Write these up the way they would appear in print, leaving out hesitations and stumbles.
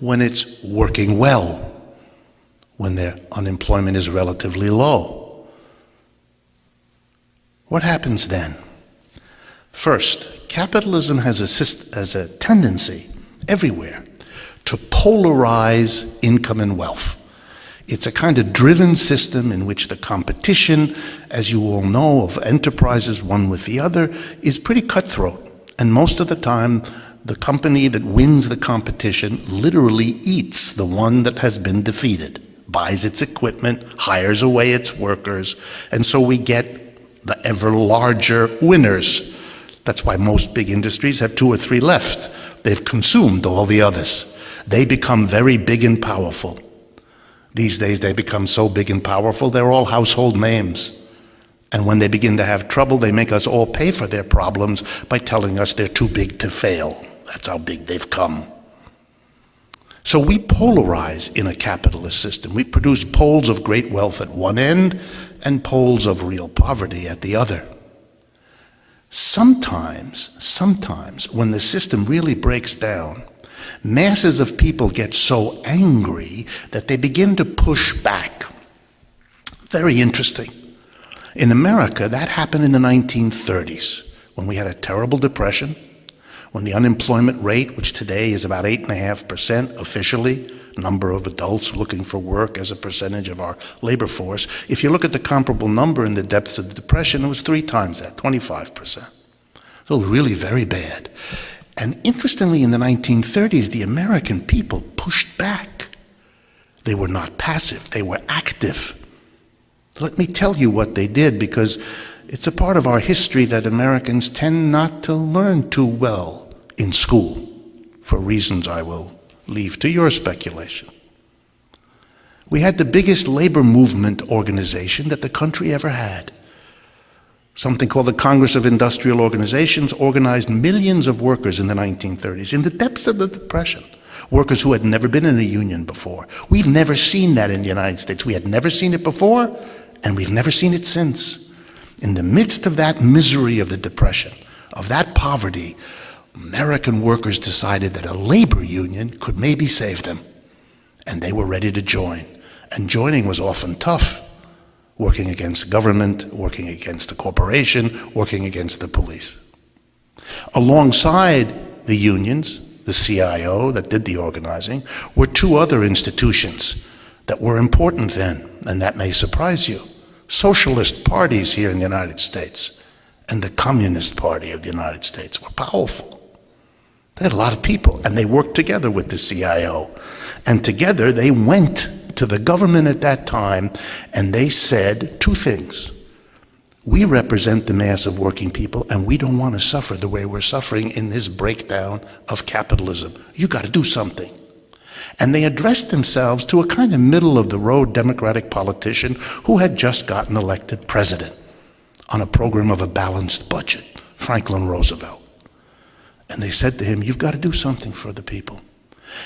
when it's working well, when their unemployment is relatively low. What happens then? First, capitalism has a tendency everywhere to polarize income and wealth. It's a kind of driven system in which the competition, as you all know, of enterprises one with the other is pretty cutthroat. And most of the time, the company that wins the competition literally eats the one that has been defeated, buys its equipment, hires away its workers, and so we get the ever larger winners. That's why most big industries have 2 or 3 left. They've consumed all the others. They become very big and powerful. These days they become so big and powerful, they're all household names. And when they begin to have trouble, they make us all pay for their problems by telling us they're too big to fail. That's how big they've come. So we polarize in a capitalist system. We produce poles of great wealth at one end and poles of real poverty at the other. Sometimes, when the system really breaks down, masses of people get so angry that they begin to push back. Very interesting. In America, that happened in the 1930s, when we had a terrible depression, when the unemployment rate, which today is about 8.5% officially, number of adults looking for work as a percentage of our labor force, if you look at the comparable number in the depths of the depression, it was 3 times that, 25%. So it was really very bad. And interestingly, in the 1930s, the American people pushed back. They were not passive, they were active. Let me tell you what they did, because it's a part of our history that Americans tend not to learn too well in school, for reasons I will leave to your speculation. We had the biggest labor movement organization that the country ever had. Something called the Congress of Industrial Organizations organized millions of workers in the 1930s, in the depths of the Depression. Workers who had never been in a union before. We've never seen that in the United States. We had never seen it before, and we've never seen it since. In the midst of that misery of the Depression, of that poverty, American workers decided that a labor union could maybe save them. And they were ready to join. And joining was often tough. Working against government, working against the corporation, working against the police. Alongside the unions, the CIO that did the organizing, were 2 other institutions that were important then, and that may surprise you. Socialist parties here in the United States and the Communist Party of the United States were powerful. They had a lot of people, and they worked together with the CIO. And together they went to the government at that time, and they said 2 things. We represent the mass of working people, and we don't want to suffer the way we're suffering in this breakdown of capitalism. You got to do something. And they addressed themselves to a kind of middle-of-the-road Democratic politician who had just gotten elected president on a program of a balanced budget, Franklin Roosevelt. And they said to him, you've got to do something for the people.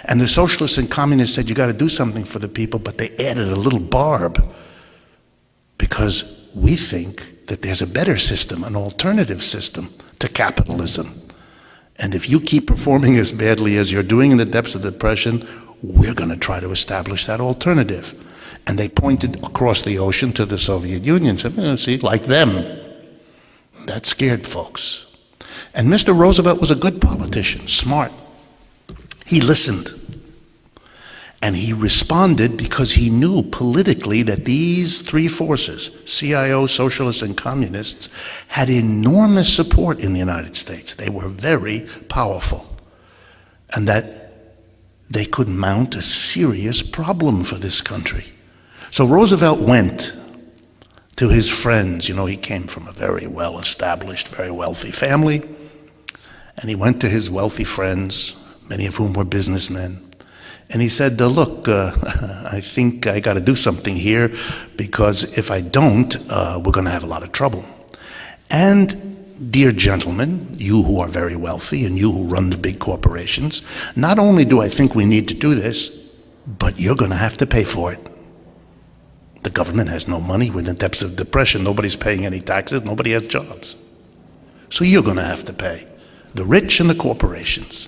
And the socialists and communists said, you got to do something for the people, but they added a little barb, because we think that there's a better system, an alternative system to capitalism. And if you keep performing as badly as you're doing in the depths of the Depression, we're going to try to establish that alternative. And they pointed across the ocean to the Soviet Union and said, see, like them. That scared folks. And Mr. Roosevelt was a good politician, smart. He listened. And he responded because he knew politically that these 3 forces, CIO, socialists, and communists, had enormous support in the United States. They were very powerful. And that they could mount a serious problem for this country. So Roosevelt went to his friends. You know, he came from a very well-established, very wealthy family. And he went to his wealthy friends, many of whom were businessmen. And he said, look, I think I got to do something here, because if I don't, we're going to have a lot of trouble. And dear gentlemen, you who are very wealthy and you who run the big corporations, not only do I think we need to do this, but you're going to have to pay for it. The government has no money. We're in the depths of depression. Nobody's paying any taxes. Nobody has jobs. So you're going to have to pay. The rich and the corporations.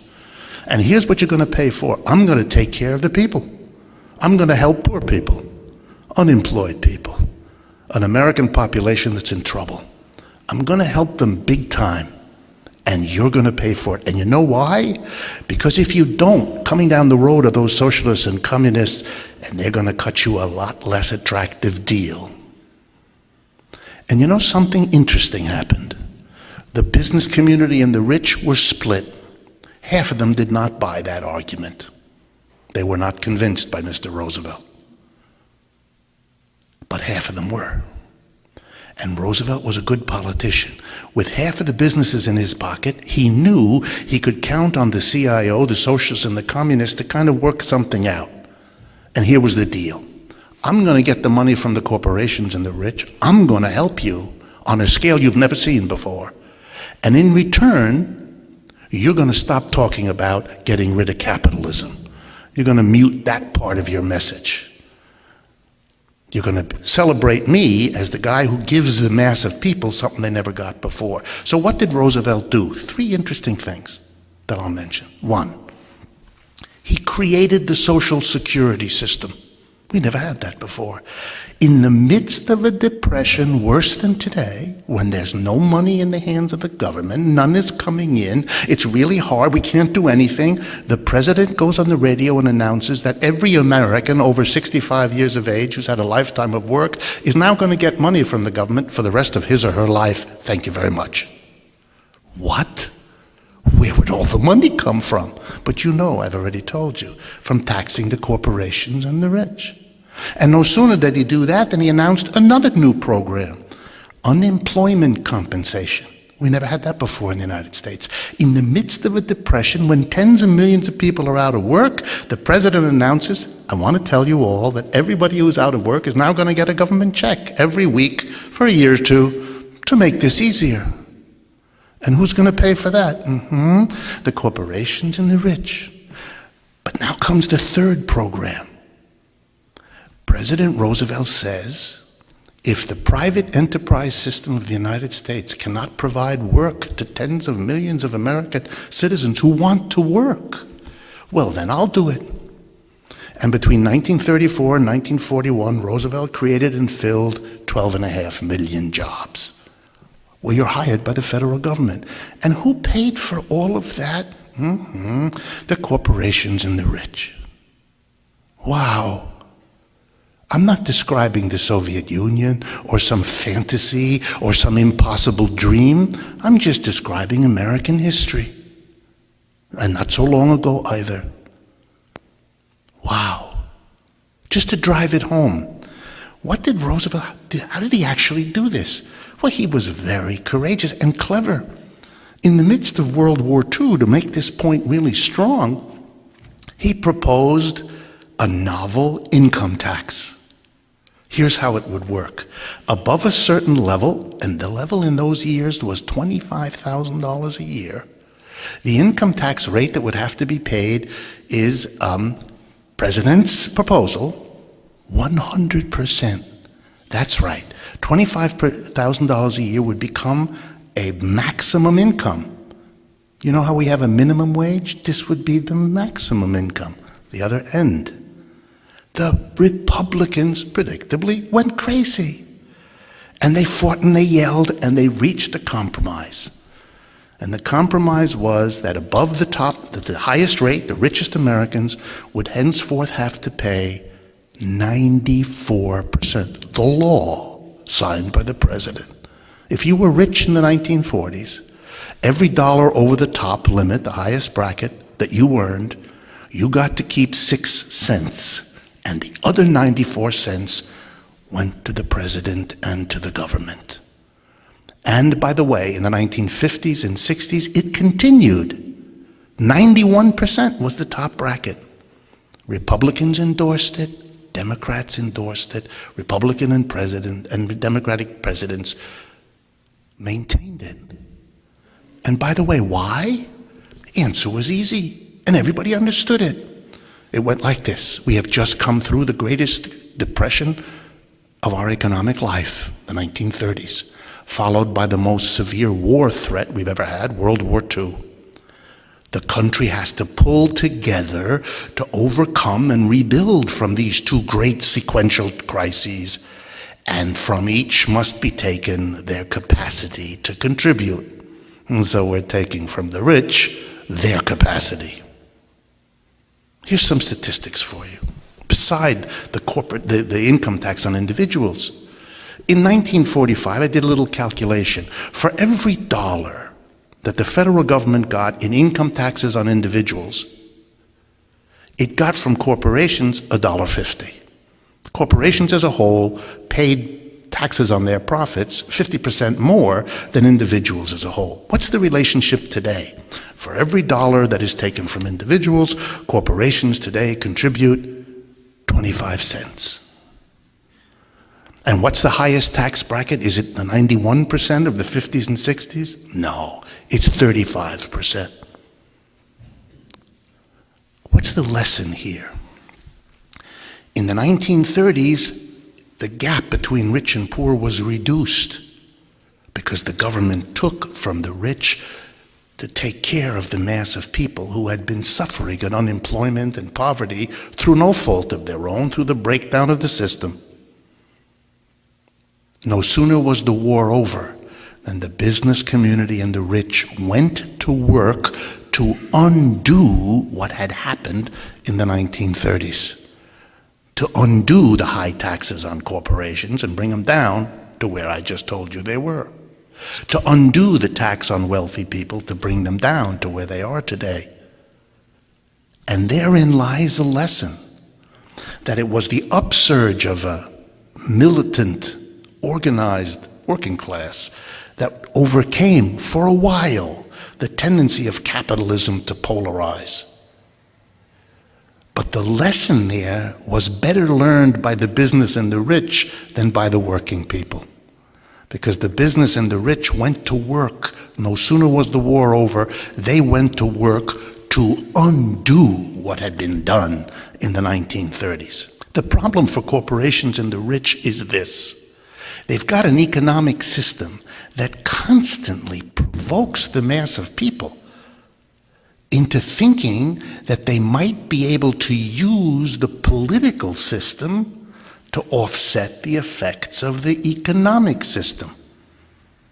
And here's what you're going to pay for. I'm going to take care of the people. I'm going to help poor people, unemployed people, an American population that's in trouble. I'm going to help them big time, and you're going to pay for it. And you know why? Because if you don't, coming down the road are those socialists and communists, and they're going to cut you a lot less attractive deal. And you know, something interesting happened. The business community and the rich were split. Half of them did not buy that argument. They were not convinced by Mr. Roosevelt. But half of them were. And Roosevelt was a good politician. With half of the businesses in his pocket, he knew he could count on the CIO, the socialists, and the communists to kind of work something out. And here was the deal. I'm going to get the money from the corporations and the rich. I'm going to help you on a scale you've never seen before. And in return, you're going to stop talking about getting rid of capitalism. You're going to mute that part of your message. You're going to celebrate me as the guy who gives the mass of people something they never got before. So what did Roosevelt do? 3 interesting things that I'll mention. 1, he created the Social Security system. We never had that before. In the midst of a depression worse than today, when there's no money in the hands of the government, none is coming in, it's really hard, we can't do anything, the president goes on the radio and announces that every American over 65 years of age who's had a lifetime of work is now going to get money from the government for the rest of his or her life. Thank you very much. What? Where would all the money come from? But you know, I've already told you, from taxing the corporations and the rich. And no sooner did he do that than he announced another new program, unemployment compensation. We never had that before in the United States. In the midst of a depression, when tens of millions of people are out of work, the president announces, I want to tell you all that everybody who's out of work is now going to get a government check every week for a year or two to make this easier. And who's going to pay for that? The corporations and the rich. But now comes the third program. President Roosevelt says, if the private enterprise system of the United States cannot provide work to tens of millions of American citizens who want to work, well, then I'll do it. And between 1934 and 1941, Roosevelt created and filled 12.5 million jobs. Well, you're hired by the federal government. And who paid for all of that? The corporations and the rich. Wow. I'm not describing the Soviet Union or some fantasy or some impossible dream. I'm just describing American history. And not so long ago either. Wow. Just to drive it home. What did Roosevelt, how did he actually do this? Well, he was very courageous and clever. In the midst of World War II, to make this point really strong, he proposed a novel income tax. Here's how it would work. Above a certain level, and the level in those years was $25,000 a year, the income tax rate that would have to be paid is, President's proposal, 100%. That's right. $25,000 a year would become a maximum income. You know how we have a minimum wage? This would be the maximum income, the other end. The Republicans, predictably, went crazy. And they fought and they yelled and they reached a compromise. And the compromise was that above the top, that the highest rate, the richest Americans, would henceforth have to pay 94%. The law signed by the president. If you were rich in the 1940s, every dollar over the top limit, the highest bracket that you earned, you got to keep 6 cents. And the other 94 cents went to the president and to the government. And by the way, in the 1950s and 60s, it continued. 91% was the top bracket. Republicans endorsed it, Democrats endorsed it, Republican and Democratic presidents maintained it. And by the way, why? The answer was easy, and everybody understood it. It went like this. We have just come through the greatest depression of our economic life, the 1930s, followed by the most severe war threat we've ever had, World War II. The country has to pull together to overcome and rebuild from these two great sequential crises, and from each must be taken their capacity to contribute. And so we're taking from the rich their capacity. Here's some statistics for you. Beside the income tax on individuals, in 1945, I did a little calculation. For every dollar that the federal government got in income taxes on individuals, it got from corporations $1.50. Corporations as a whole paid taxes on their profits 50% more than individuals as a whole. What's the relationship today? For every dollar that is taken from individuals, corporations today contribute 25 cents. And what's the highest tax bracket? Is it the 91% of the 50s and 60s? No, it's 35%. What's the lesson here? In the 1930s, the gap between rich and poor was reduced because the government took from the rich to take care of the mass of people who had been suffering in unemployment and poverty through no fault of their own, through the breakdown of the system. No sooner was the war over than the business community and the rich went to work to undo what had happened in the 1930s, to undo the high taxes on corporations and bring them down to where I just told you they were, to undo the tax on wealthy people to bring them down to where they are today. And therein lies a lesson, that it was the upsurge of a militant, organized working class that overcame for a while the tendency of capitalism to polarize. But the lesson there was better learned by the business and the rich than by the working people. Because the business and the rich went to work. No sooner was the war over, they went to work to undo what had been done in the 1930s. The problem for corporations and the rich is this. They've got an economic system that constantly provokes the mass of people into thinking that they might be able to use the political system to offset the effects of the economic system.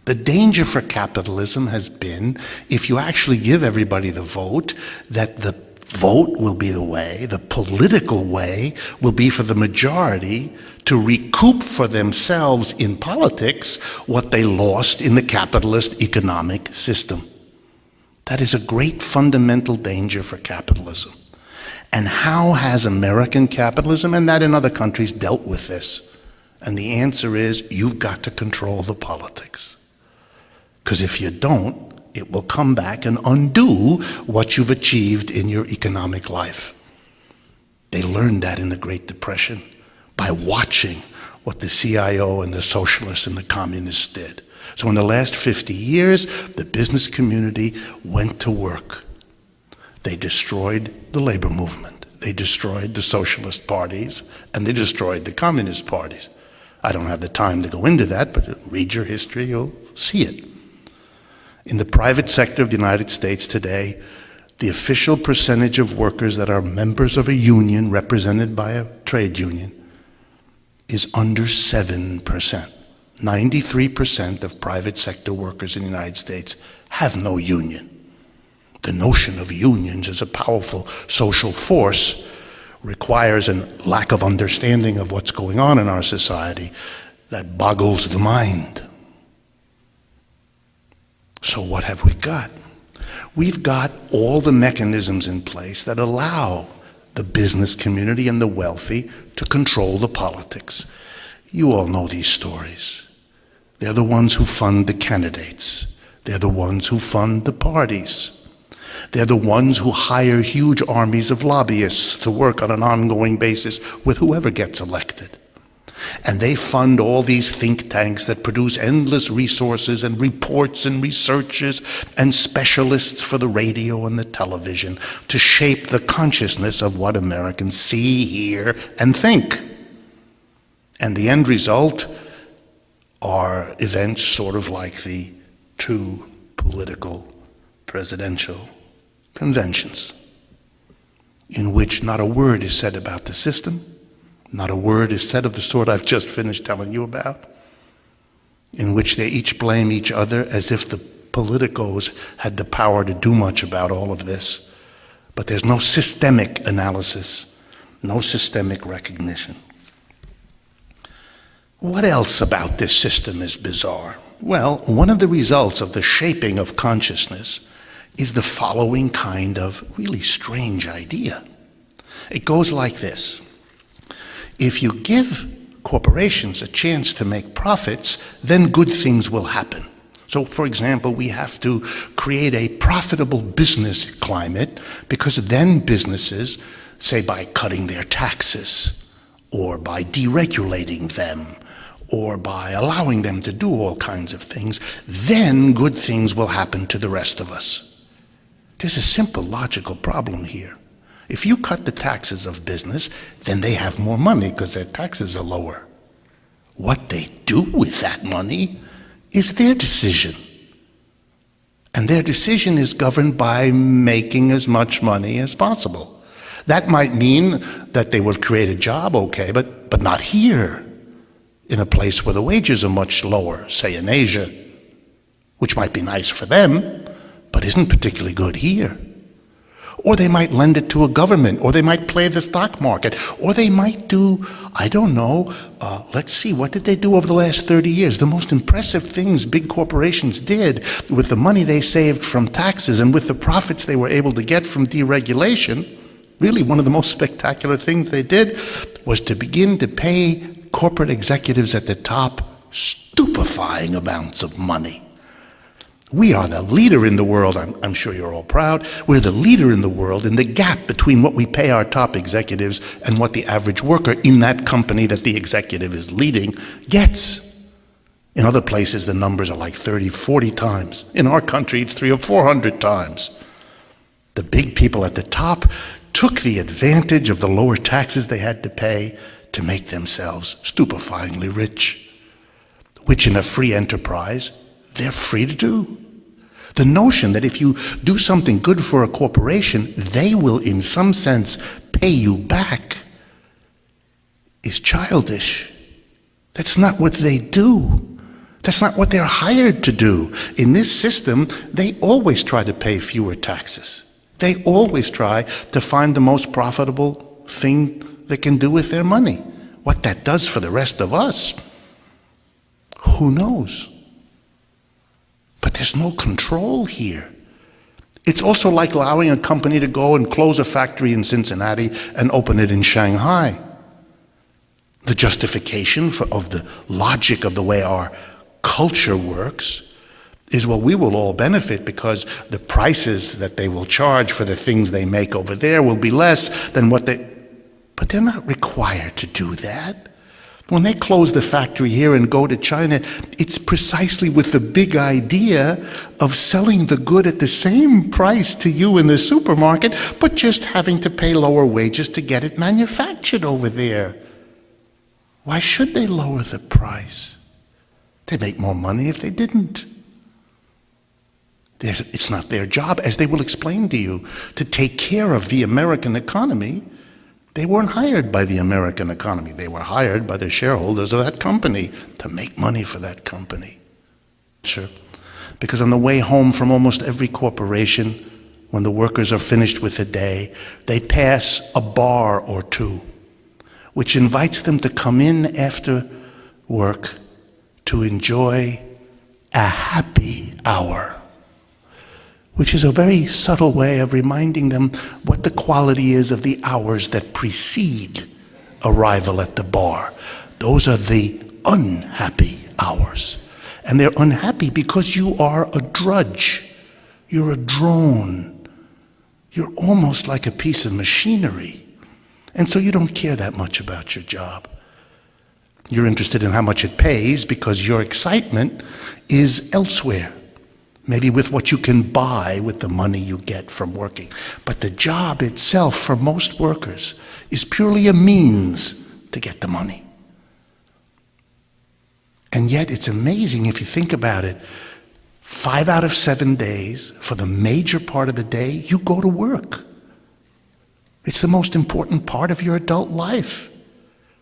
The danger for capitalism has been, if you actually give everybody the vote, that the vote will be the way, the political way will be for the majority to recoup for themselves in politics what they lost in the capitalist economic system. That is a great fundamental danger for capitalism. And how has American capitalism, and that in other countries, dealt with this? And the answer is, you've got to control the politics. Because if you don't, it will come back and undo what you've achieved in your economic life. They learned that in the Great Depression by watching what the CIO and the socialists and the communists did. So in the last 50 years, the business community went to work. They destroyed the labor movement. They destroyed the socialist parties, and they destroyed the communist parties. I don't have the time to go into that, but read your history, you'll see it. In the private sector of the United States today, the official percentage of workers that are members of a union represented by a trade union is under 7%. 93% of private sector workers in the United States have no union. The notion of unions as a powerful social force requires a lack of understanding of what's going on in our society that boggles the mind. So what have we got? We've got all the mechanisms in place that allow the business community and the wealthy to control the politics. You all know these stories. They're the ones who fund the candidates. They're the ones who fund the parties. They're the ones who hire huge armies of lobbyists to work on an ongoing basis with whoever gets elected. And they fund all these think tanks that produce endless resources and reports and researches and specialists for the radio and the television to shape the consciousness of what Americans see, hear, and think. And the end result are events sort of like the two political presidential conventions in which not a word is said about the system, not a word is said of the sort I've just finished telling you about, in which they each blame each other as if the politicos had the power to do much about all of this. But there's no systemic analysis, no systemic recognition. What else about this system is bizarre? Well, one of the results of the shaping of consciousness is the following kind of really strange idea. It goes like this. If you give corporations a chance to make profits, then good things will happen. So, for example, we have to create a profitable business climate, because then businesses, say by cutting their taxes, or by deregulating them, or by allowing them to do all kinds of things, then good things will happen to the rest of us. There's a simple logical problem here. If you cut the taxes of business, then they have more money because their taxes are lower. What they do with that money is their decision. And their decision is governed by making as much money as possible. That might mean that they will create a job, okay, but not here, in a place where the wages are much lower, say in Asia, which might be nice for them, but isn't particularly good here. Or they might lend it to a government, or they might play the stock market, or they might do, I don't know, let's see, what did they do over the last 30 years? The most impressive things big corporations did with the money they saved from taxes and with the profits they were able to get from deregulation, really one of the most spectacular things they did was to begin to pay corporate executives at the top stupefying amounts of money. We are the leader in the world. I'm sure you're all proud. We're the leader in the world in the gap between what we pay our top executives and what the average worker in that company that the executive is leading gets. In other places, the numbers are like 30, 40 times. In our country, it's 300 or 400 times. The big people at the top took the advantage of the lower taxes they had to pay to make themselves stupefyingly rich, which in a free enterprise, they're free to do. The notion that if you do something good for a corporation, they will in some sense pay you back is childish. That's not what they do. That's not what they're hired to do. In this system, they always try to pay fewer taxes. They always try to find the most profitable thing they can do with their money. What that does for the rest of us, who knows? But there's no control here. It's also like allowing a company to go and close a factory in Cincinnati and open it in Shanghai. The justification of the logic of the way our culture works is, well, we will all benefit because the prices that they will charge for the things they make over there will be less than what they... But they're not required to do that. When they close the factory here and go to China, it's precisely with the big idea of selling the good at the same price to you in the supermarket, but just having to pay lower wages to get it manufactured over there. Why should they lower the price? They'd make more money if they didn't. It's not their job, as they will explain to you, to take care of the American economy. They weren't hired by the American economy. They were hired by the shareholders of that company to make money for that company. Sure. Because on the way home from almost every corporation, when the workers are finished with the day, they pass a bar or two, which invites them to come in after work to enjoy a happy hour, which is a very subtle way of reminding them what the quality is of the hours that precede arrival at the bar. Those are the unhappy hours. And they're unhappy because you are a drudge. You're a drone. You're almost like a piece of machinery. And so you don't care that much about your job. You're interested in how much it pays because your excitement is elsewhere. Maybe with what you can buy with the money you get from working. But the job itself, for most workers, is purely a means to get the money. And yet it's amazing if you think about it. 5 out of 7 days, for the major part of the day, you go to work. It's the most important part of your adult life.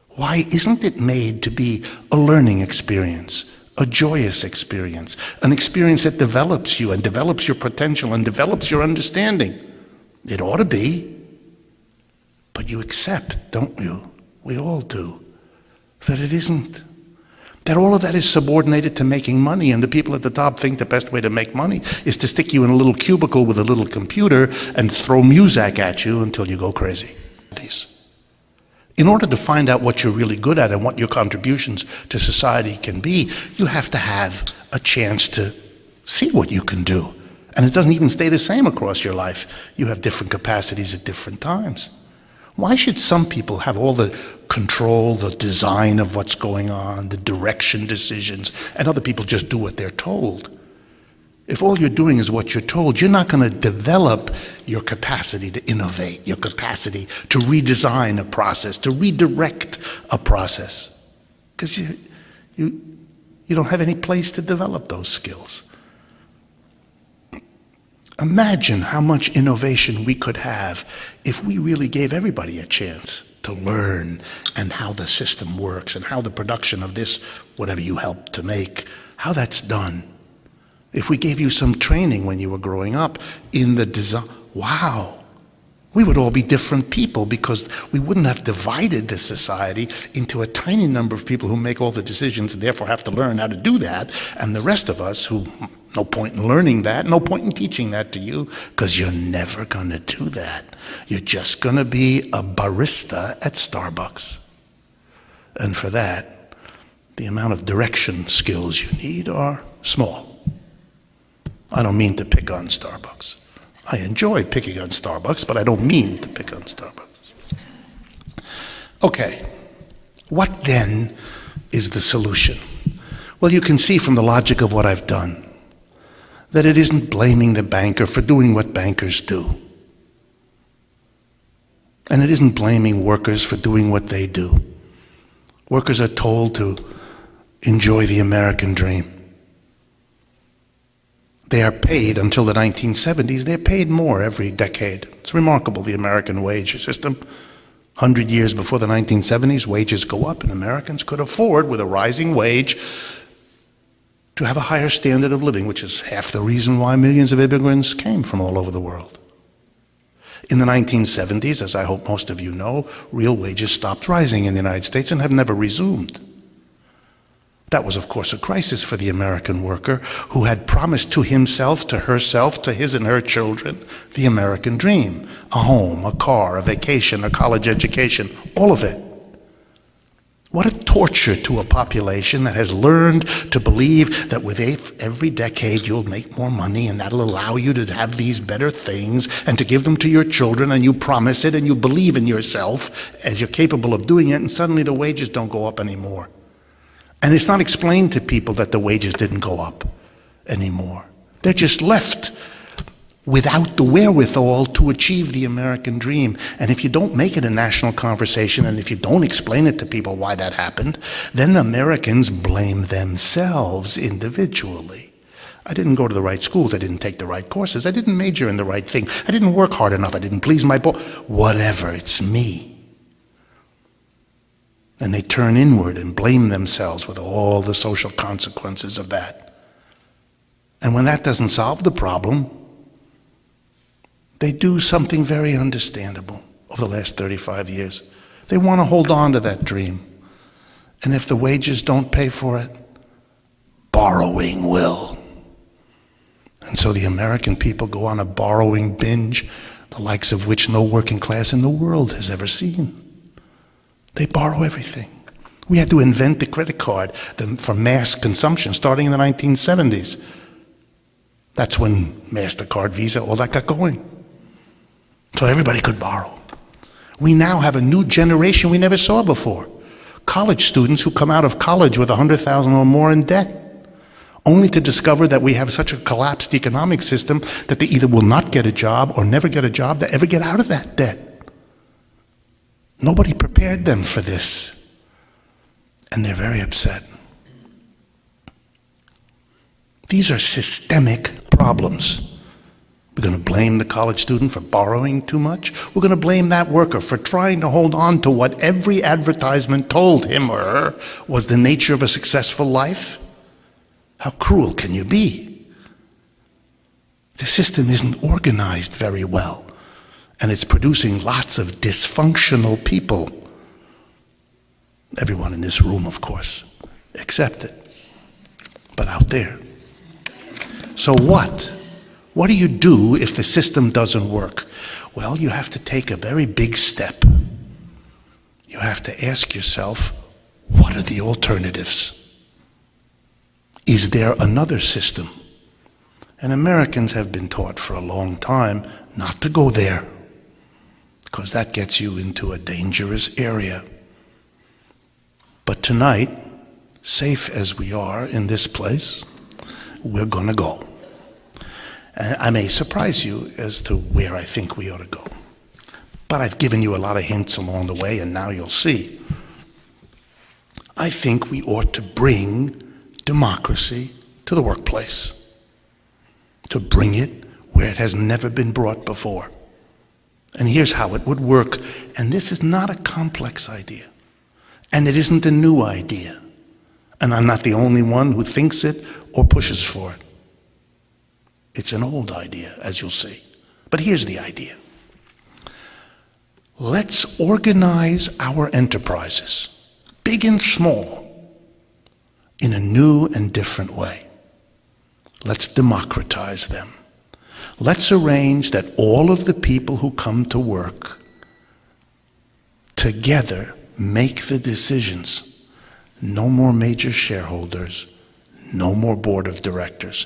Why isn't it made to be a learning experience, a joyous experience, an experience that develops you and develops your potential and develops your understanding? It ought to be. But you accept, don't you? We all do. That it isn't. That all of that is subordinated to making money, and the people at the top think the best way to make money is to stick you in a little cubicle with a little computer and throw Muzak at you until you go crazy. In order to find out what you're really good at and what your contributions to society can be, you have to have a chance to see what you can do. And it doesn't even stay the same across your life. You have different capacities at different times. Why should some people have all the control, the design of what's going on, the direction decisions, and other people just do what they're told? If all you're doing is what you're told, you're not going to develop your capacity to innovate, your capacity to redesign a process, to redirect a process, because you don't have any place to develop those skills. Imagine how much innovation we could have if we really gave everybody a chance to learn, and how the system works, and how the production of this, whatever you help to make, how that's done. If we gave you some training when you were growing up in the design, wow, we would all be different people, because we wouldn't have divided the society into a tiny number of people who make all the decisions and therefore have to learn how to do that, and the rest of us who, no point in learning that, no point in teaching that to you, because you're never going to do that. You're just going to be a barista at Starbucks. And for that, the amount of direction skills you need are small. I don't mean to pick on Starbucks. I enjoy picking on Starbucks, but I don't mean to pick on Starbucks. Okay, what then is the solution? Well, you can see from the logic of what I've done that it isn't blaming the banker for doing what bankers do. And it isn't blaming workers for doing what they do. Workers are told to enjoy the American dream. They are paid until the 1970s. They're paid more every decade. It's remarkable, the American wage system. 100 years before the 1970s, wages go up, and Americans could afford, with a rising wage, to have a higher standard of living, which is half the reason why millions of immigrants came from all over the world. In the 1970s, as I hope most of you know, real wages stopped rising in the United States and have never resumed. That was, of course, a crisis for the American worker, who had promised to himself, to herself, to his and her children, the American dream. A home, a car, a vacation, a college education, all of it. What a torture to a population that has learned to believe that with every decade you'll make more money, and that'll allow you to have these better things and to give them to your children, and you promise it and you believe in yourself as you're capable of doing it, and suddenly the wages don't go up anymore. And it's not explained to people that the wages didn't go up anymore. They're just left without the wherewithal to achieve the American dream. And if you don't make it a national conversation, and if you don't explain it to people why that happened, then Americans blame themselves individually. I didn't go to the right schools, I didn't take the right courses, I didn't major in the right thing, I didn't work hard enough, I didn't please my boss, whatever, it's me. And they turn inward and blame themselves with all the social consequences of that. And when that doesn't solve the problem, they do something very understandable over the last 35 years. They want to hold on to that dream. And if the wages don't pay for it, borrowing will. And so the American people go on a borrowing binge, the likes of which no working class in the world has ever seen. They borrow everything. We had to invent the credit card for mass consumption starting in the 1970s. That's when MasterCard, Visa, all that got going. So everybody could borrow. We now have a new generation we never saw before. College students who come out of college with $100,000 or more in debt, only to discover that we have such a collapsed economic system that they either will not get a job or never get a job to ever get out of that debt. Nobody prepared them for this, and they're very upset. These are systemic problems. We're going to blame the college student for borrowing too much. We're going to blame that worker for trying to hold on to what every advertisement told him or her was the nature of a successful life. How cruel can you be? The system isn't organized very well, and it's producing lots of dysfunctional people. Everyone in this room, of course, except it, but out there. So what? What do you do if the system doesn't work? Well, you have to take a very big step. You have to ask yourself, what are the alternatives? Is there another system? And Americans have been taught for a long time not to go there, because that gets you into a dangerous area. But tonight, safe as we are in this place, we're going to go. I may surprise you as to where I think we ought to go. But I've given you a lot of hints along the way, and now you'll see. I think we ought to bring democracy to the workplace, to bring it where it has never been brought before. And here's how it would work. And this is not a complex idea. And it isn't a new idea. And I'm not the only one who thinks it or pushes for it. It's an old idea, as you'll see. But here's the idea. Let's organize our enterprises, big and small, in a new and different way. Let's democratize them. Let's arrange that all of the people who come to work together make the decisions. No more major shareholders, no more board of directors.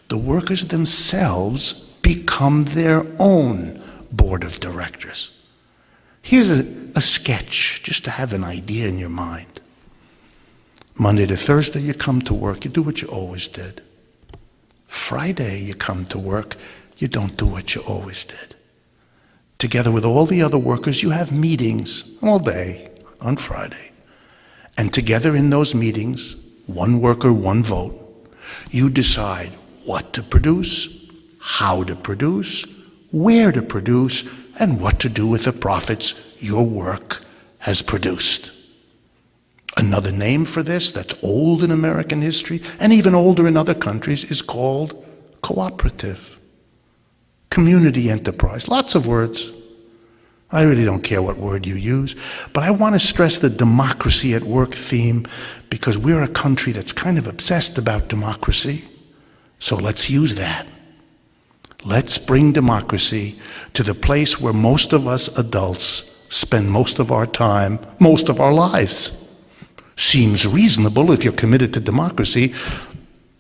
The workers themselves become their own board of directors. Here's a sketch, just to have an idea in your mind. Monday to Thursday, you come to work, you do what you always did. Friday, you come to work, you don't do what you always did. Together with all the other workers, you have meetings all day on Friday. And together in those meetings, one worker, one vote, you decide what to produce, how to produce, where to produce, and what to do with the profits your work has produced. Another name for this that's old in American history and even older in other countries is called cooperative, community enterprise. Lots of words. I really don't care what word you use, but I want to stress the democracy at work theme because we're a country that's kind of obsessed about democracy. So let's use that. Let's bring democracy to the place where most of us adults spend most of our time, most of our lives. Seems reasonable if you're committed to democracy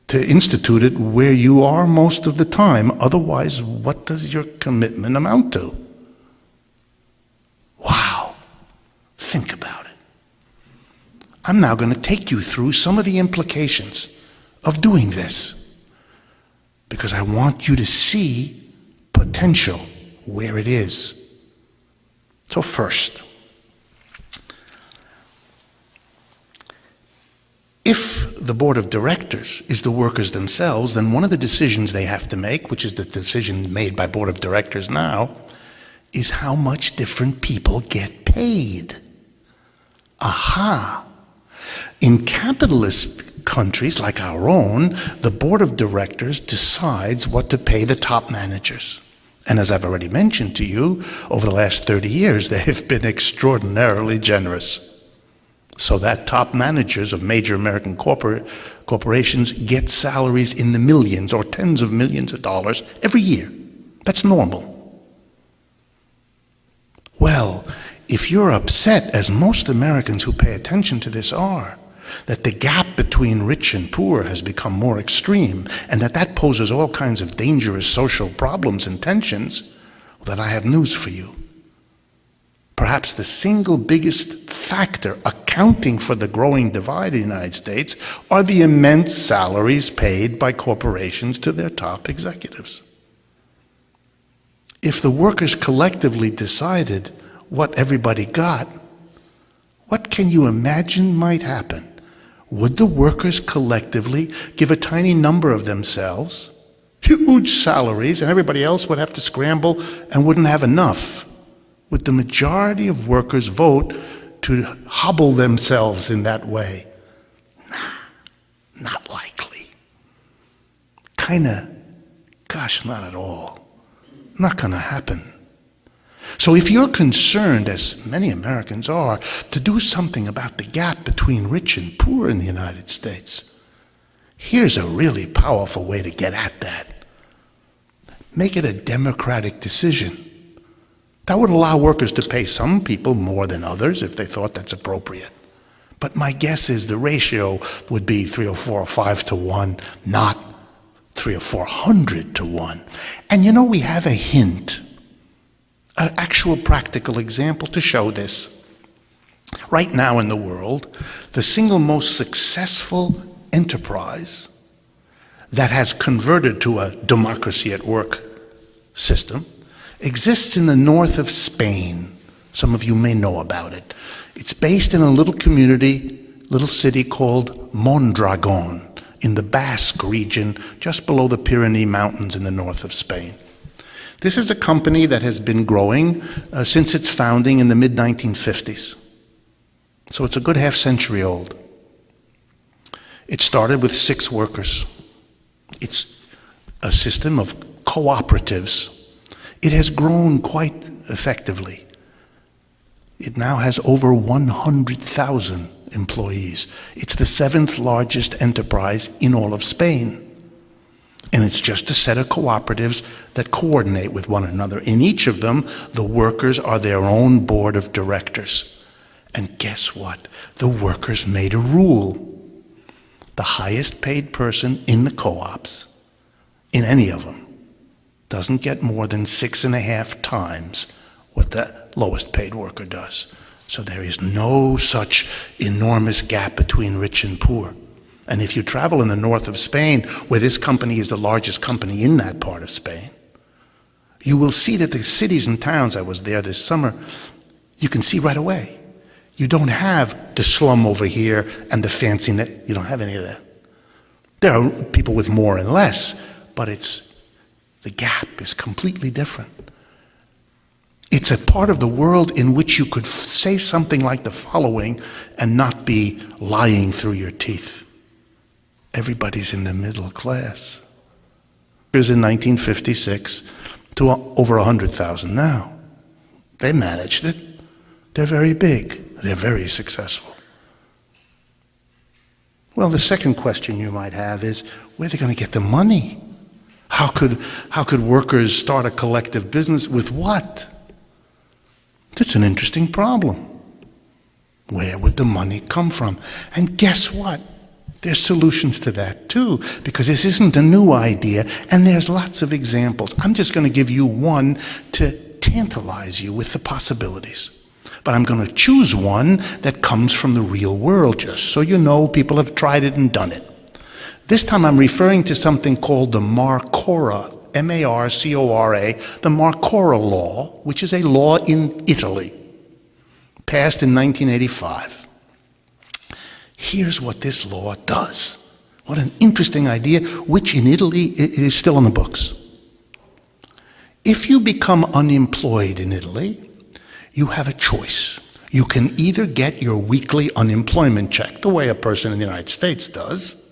to institute it where you are most of the time. Otherwise, what does your commitment amount to? Wow. Think about it. I'm now going to take you through some of the implications of doing this, because I want you to see potential where it is. So first, if the board of directors is the workers themselves, then one of the decisions they have to make, which is the decision made by board of directors now, is how much different people get paid. Aha! In capitalist countries like our own, the board of directors decides what to pay the top managers. And as I've already mentioned to you, over the last 30 years, they have been extraordinarily generous. So that top managers of major American corporations get salaries in the millions or tens of millions of dollars every year. That's normal. Well, if you're upset, as most Americans who pay attention to this are, that the gap between rich and poor has become more extreme, and that poses all kinds of dangerous social problems and tensions, then I have news for you. Perhaps the single biggest factor accounting for the growing divide in the United States are the immense salaries paid by corporations to their top executives. If the workers collectively decided what everybody got, what can you imagine might happen would the workers collectively give a tiny number of themselves huge salaries, and everybody else would have to scramble and wouldn't have enough? Would the majority of workers vote to hobble themselves in that way? Nah, not likely. Gosh, not at all. Not gonna happen. So if you're concerned, as many Americans are, to do something about the gap between rich and poor in the United States, here's a really powerful way to get at that. Make it a democratic decision. That would allow workers to pay some people more than others if they thought that's appropriate. But my guess is the ratio would be 3 or 4 or 5 to 1, not 300 or 400 to 1. And you know, we have a hint, an actual practical example to show this. Right now in the world, the single most successful enterprise that has converted to a democracy at work system exists in the north of Spain. Some of you may know about it. It's based in a little community, little city called Mondragon in the Basque region, just below the Pyrenees Mountains in the north of Spain. This is a company that has been growing since its founding in the mid-1950s. So it's a good half century old. It started with 6 workers. It's a system of cooperatives. It has grown quite effectively. It now has over 100,000 employees. It's the 7th largest enterprise in all of Spain. And it's just a set of cooperatives that coordinate with one another. In each of them, the workers are their own board of directors. And guess what? The workers made a rule. The highest paid person in the co-ops, in any of them, doesn't get more than 6.5 times what the lowest paid worker does. So there is no such enormous gap between rich and poor. And if you travel in the north of Spain, where this company is the largest company in that part of Spain, you will see that the cities and towns, I was there this summer, you can see right away. You don't have the slum over here and the fancy net. You don't have any of that. There are people with more and less, but the gap is completely different. It's a part of the world in which you could say something like the following and not be lying through your teeth. Everybody's in the middle class. Here's in 1956 to over 100,000 now. They managed it. They're very big. They're very successful. Well, the second question you might have is, where are they going to get the money? How could workers start a collective business with what? That's an interesting problem. Where would the money come from? And guess what? There's solutions to that too, because this isn't a new idea, and there's lots of examples. I'm just going to give you one to tantalize you with the possibilities. But I'm going to choose one that comes from the real world, just so you know people have tried it and done it. This time I'm referring to something called the Marcora, M-A-R-C-O-R-A, the Marcora law, which is a law in Italy, passed in 1985. Here's what this law does. What an interesting idea, which in Italy it is still in the books. If you become unemployed in Italy, you have a choice. You can either get your weekly unemployment check, the way a person in the United States does,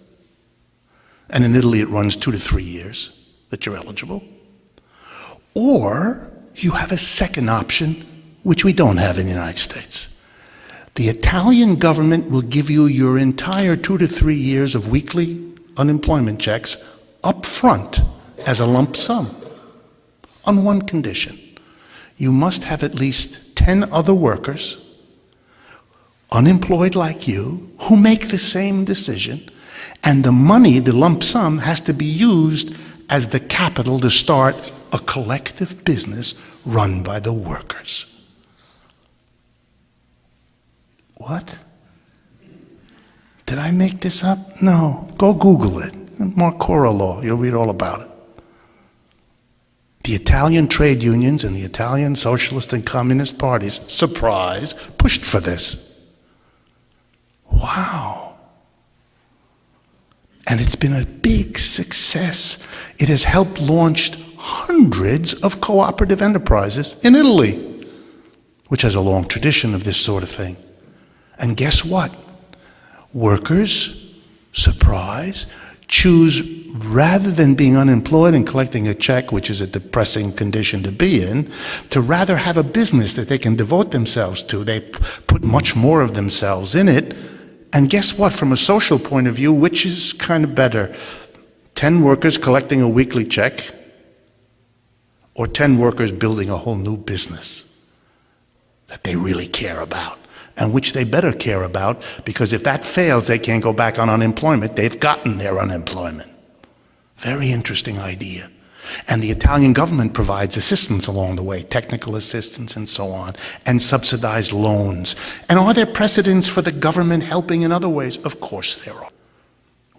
and in Italy it runs 2 to 3 years that you're eligible, or you have a second option, which we don't have in the United States. The Italian government will give you your entire 2 to 3 years of weekly unemployment checks up front as a lump sum, on one condition. You must have at least 10 other workers, unemployed like you, who make the same decision, and the money, the lump sum, has to be used as the capital to start a collective business run by the workers. What? Did I make this up? No. Go Google it. Marcora law. You'll read all about it. The Italian trade unions and the Italian socialist and communist parties, surprise, pushed for this. Wow. And it's been a big success. It has helped launch hundreds of cooperative enterprises in Italy, which has a long tradition of this sort of thing. And guess what? Workers, surprise, choose, rather than being unemployed and collecting a check, which is a depressing condition to be in, to rather have a business that they can devote themselves to. They put much more of themselves in it. And guess what? From a social point of view, which is kind of better? 10 workers collecting a weekly check, or 10 workers building a whole new business that they really care about, and which they better care about, because if that fails, they can't go back on unemployment. They've gotten their unemployment. Very interesting idea. And the Italian government provides assistance along the way, technical assistance and so on, and subsidized loans. And are there precedents for the government helping in other ways? Of course there are.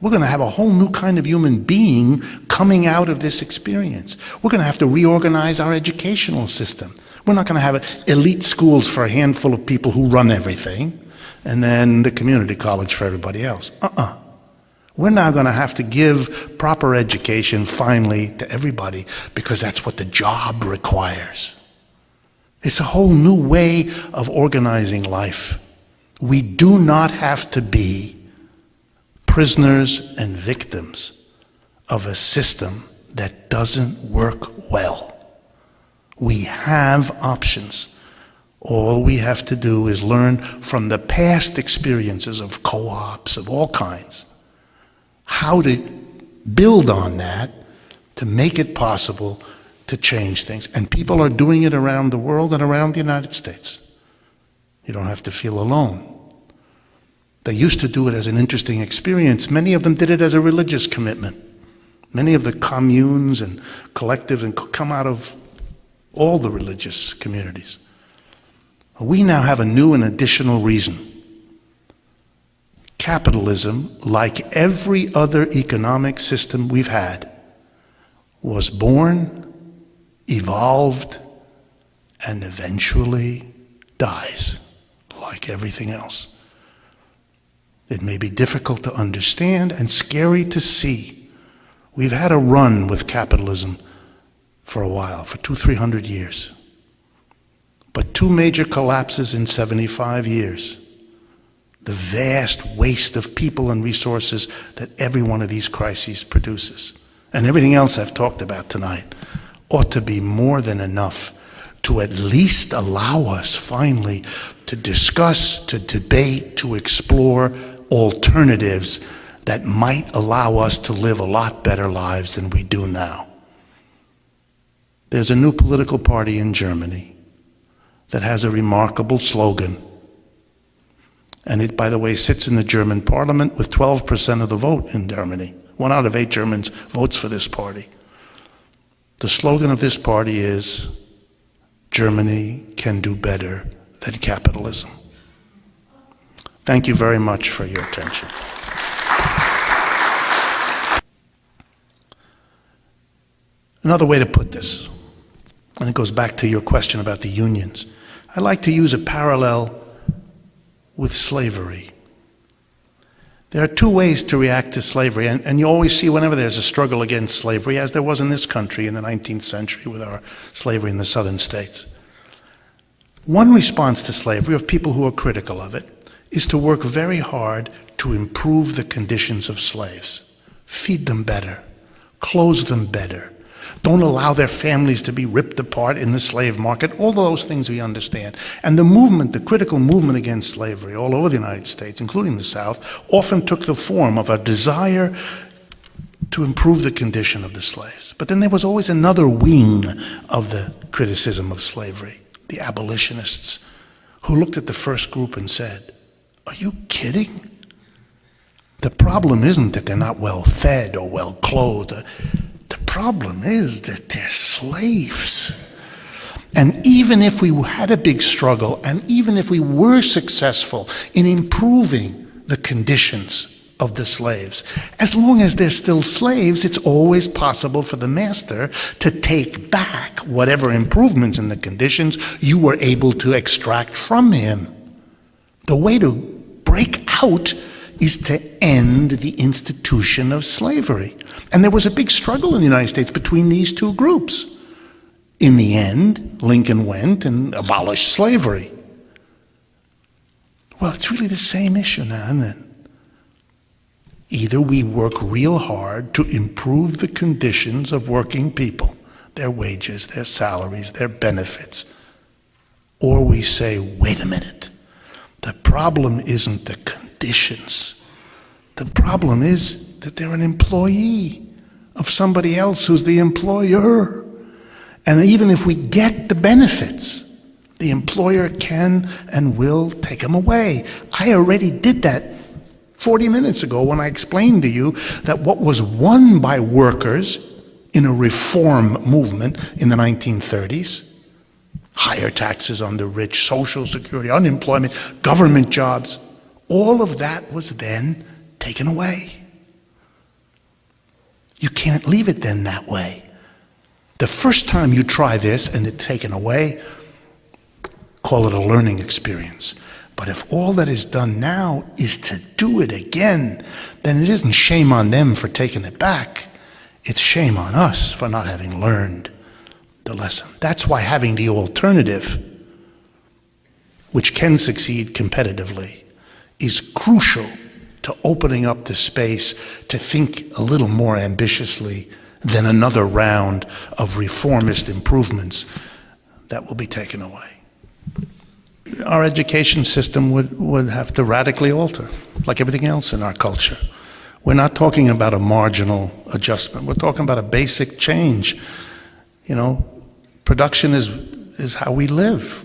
We're going to have a whole new kind of human being coming out of this experience. We're going to have to reorganize our educational system. We're not going to have elite schools for a handful of people who run everything, and then the community college for everybody else. We're now going to have to give proper education finally to everybody, because that's what the job requires. It's a whole new way of organizing life. We do not have to be prisoners and victims of a system that doesn't work well. We have options. All we have to do is learn from the past experiences of co-ops of all kinds, how to build on that to make it possible to change things. And people are doing it around the world and around the United States. You don't have to feel alone. They used to do it as an interesting experience. Many of them did it as a religious commitment. Many of the communes and collectives and come out of all the religious communities. We now have a new and additional reason. Capitalism, like every other economic system we've had, was born, evolved, and eventually dies, like everything else. It may be difficult to understand and scary to see. We've had a run with capitalism for a while, for 200-300 years. But two major collapses in 75 years. The vast waste of people and resources that every one of these crises produces, and everything else I've talked about tonight, ought to be more than enough to at least allow us finally to discuss, to debate, to explore alternatives that might allow us to live a lot better lives than we do now. There's a new political party in Germany that has a remarkable slogan. And it, by the way, sits in the German parliament with 12% of the vote in Germany. 1 out of 8 Germans votes for this party. The slogan of this party is, Germany can do better than capitalism. Thank you very much for your attention. Another way to put this, and it goes back to your question about the unions. I like to use a parallel with slavery. There are two ways to react to slavery, and you always see whenever there's a struggle against slavery, as there was in this country in the 19th century with our slavery in the southern states. One response to slavery, of people who are critical of it, is to work very hard to improve the conditions of slaves. Feed them better, clothe them better, don't allow their families to be ripped apart in the slave market. All those things we understand. And the movement, the critical movement against slavery all over the United States, including the South, often took the form of a desire to improve the condition of the slaves. But then there was always another wing of the criticism of slavery, the abolitionists, who looked at the first group and said, "Are you kidding? The problem isn't that they're not well fed or well clothed. The problem is that they're slaves. And even if we had a big struggle, and even if we were successful in improving the conditions of the slaves, as long as they're still slaves, it's always possible for the master to take back whatever improvements in the conditions you were able to extract from him." The way to break out is to end the institution of slavery. And there was a big struggle in the United States between these two groups. In the end, Lincoln went and abolished slavery. Well, it's really the same issue now, isn't it? Either we work real hard to improve the conditions of working people, their wages, their salaries, their benefits, or we say, wait a minute, the problem isn't the conditions. The problem is that they're an employee of somebody else who's the employer. And even if we get the benefits, the employer can and will take them away. I already did that 40 minutes ago when I explained to you that what was won by workers in a reform movement in the 1930s, higher taxes on the rich, Social Security, unemployment, government jobs, all of that was then taken away. You can't leave it then that way. The first time you try this and it's taken away, call it a learning experience. But if all that is done now is to do it again, then it isn't shame on them for taking it back. It's shame on us for not having learned the lesson. That's why having the alternative, which can succeed competitively, is crucial to opening up the space to think a little more ambitiously than another round of reformist improvements that will be taken away. Our education system would have to radically alter, like everything else in our culture. We're not talking about a marginal adjustment. We're talking about a basic change. You know, production is how we live.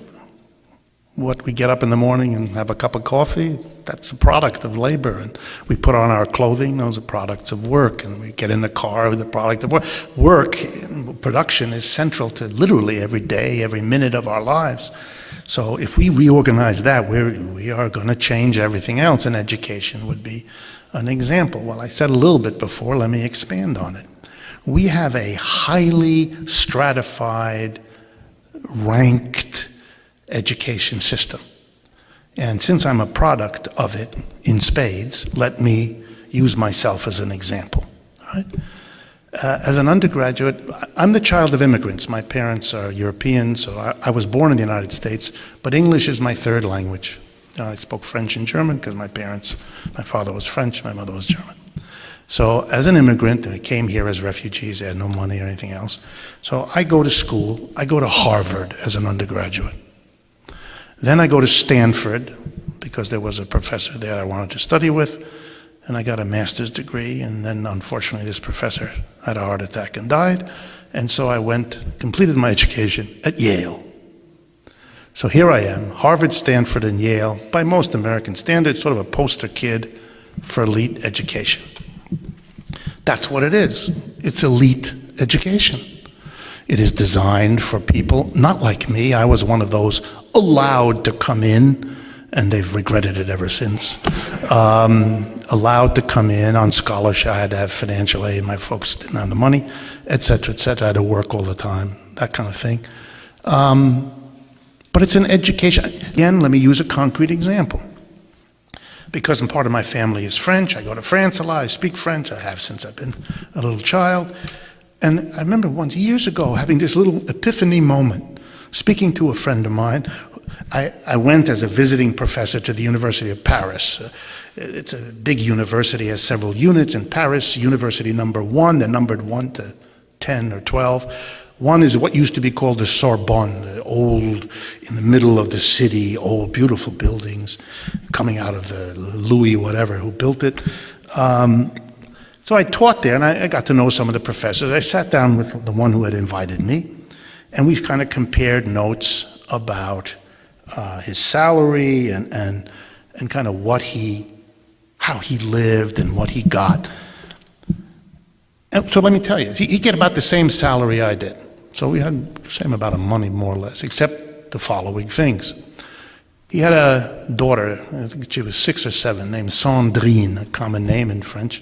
What we get up in the morning and have a cup of coffee, that's a product of labor. And we put on our clothing, those are products of work. And we get in the car, the product of work. Work, production is central to literally every day, every minute of our lives. So if we reorganize that, we are going to change everything else, and education would be an example. Well, I said a little bit before, let me expand on it. We have a highly stratified, ranked education system. And since I'm a product of it in spades, let me use myself as an example. All right? As an undergraduate, I'm the child of immigrants. My parents are European, so I was born in the United States, but English is my third language. I spoke French and German because my father was French, my mother was German. So as an immigrant, I came here as refugees, I had no money or anything else. So I go to school, I go to Harvard as an undergraduate. Then I go to Stanford because there was a professor there I wanted to study with. And I got a master's degree, and then unfortunately this professor had a heart attack and died. And so I completed my education at Yale. So here I am, Harvard, Stanford, and Yale, by most American standards, sort of a poster kid for elite education. That's what it is. It's elite education. It is designed for people not like me. I was one of those allowed to come in, and they've regretted it ever since. Allowed to come in on scholarship. I had to have financial aid. My folks didn't have the money, et cetera, et cetera. I had to work all the time, that kind of thing. But it's an education. Again, let me use a concrete example. Because part of my family is French, I go to France a lot, I speak French, I have since I've been a little child. And I remember once, years ago, having this little epiphany moment, speaking to a friend of mine. I went as a visiting professor to the University of Paris. It's a big university, has several units in Paris. University number 1, they're numbered 1 to 10 or 12. One is what used to be called the Sorbonne, old, in the middle of the city, old, beautiful buildings coming out of the Louis whatever who built it. So I taught there, and I got to know some of the professors. I sat down with the one who had invited me, and we kind of compared notes about his salary and kind of how he lived and what he got. And so let me tell you, he get about the same salary I did. So we had the same amount of money, more or less, except the following things. He had a daughter, I think she was 6 or 7, named Sandrine, a common name in France.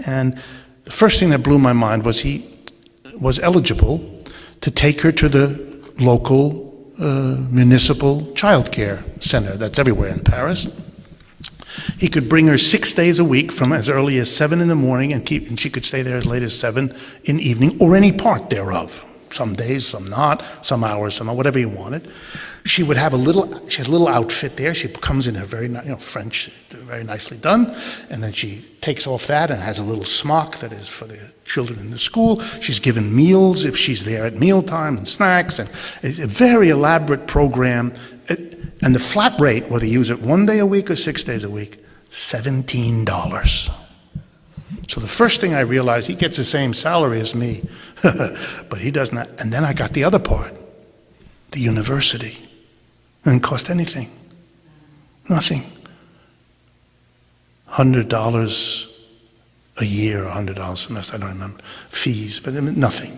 And the first thing that blew my mind was he was eligible to take her to the local municipal child care center that's everywhere in Paris. He could bring her 6 days a week from as early as 7 in the morning and she could stay there as late as 7 in the evening, or any part thereof. Some days, some not, some hours, some whatever you wanted. She would have she has a little outfit there. She comes in a very, French, very nicely done, and then she takes off that and has a little smock that is for the children in the school. She's given meals if she's there at mealtime, and snacks, and it's a very elaborate program. And the flat rate, whether you use it 1 day a week or 6 days a week, $17. So the first thing I realized, he gets the same salary as me, but he does not. And then I got the other part, the university. It didn't cost anything, nothing. $100 a year, or $100 a semester, I don't remember, fees, but nothing.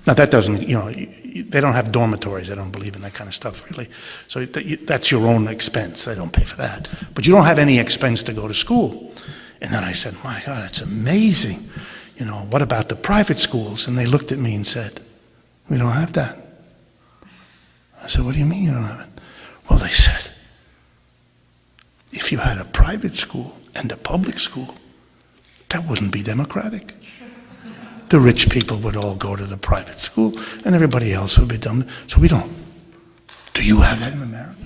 Now that doesn't, they don't have dormitories, they don't believe in that kind of stuff really. So that's your own expense, they don't pay for that. But you don't have any expense to go to school. And then I said, my God, it's amazing. What about the private schools? And they looked at me and said, we don't have that. I said, what do you mean you don't have it? Well, they said, if you had a private school and a public school, that wouldn't be democratic. The rich people would all go to the private school and everybody else would be dumb. So we don't. Do you have that in America?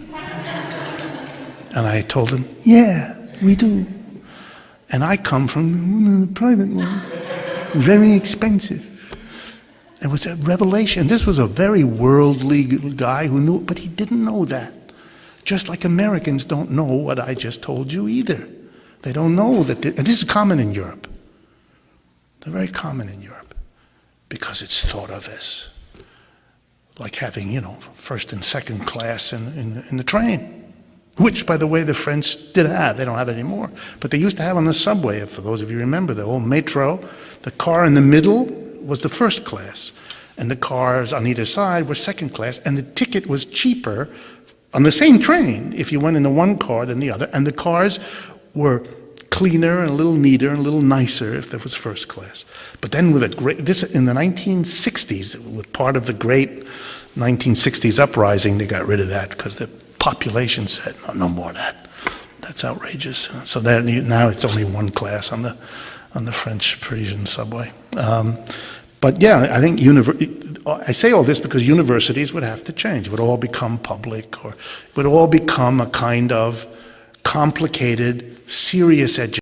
And I told them, yeah, we do. And I come from the private one. Very expensive. It was a revelation. This was a very worldly guy who knew, but he didn't know that. Just like Americans don't know what I just told you either. They don't know that, and this is common in Europe. They're very common in Europe because it's thought of as like having, first and second class in the train. Which, by the way, the French did have. They don't have it anymore. But they used to have on the subway, for those of you who remember, the old metro, the car in the middle was the first class. And the cars on either side were second class. And the ticket was cheaper on the same train if you went in the one car than the other. And the cars were cleaner and a little neater and a little nicer if there was first class. But then with this in the 1960s, with part of the great 1960s uprising, they got rid of that because the population said, no more of that. That's outrageous. So now it's only one class on the French Parisian subway. But yeah, I think I say all this because universities would have to change. It would all become public, or it would all become a kind of complicated, serious education.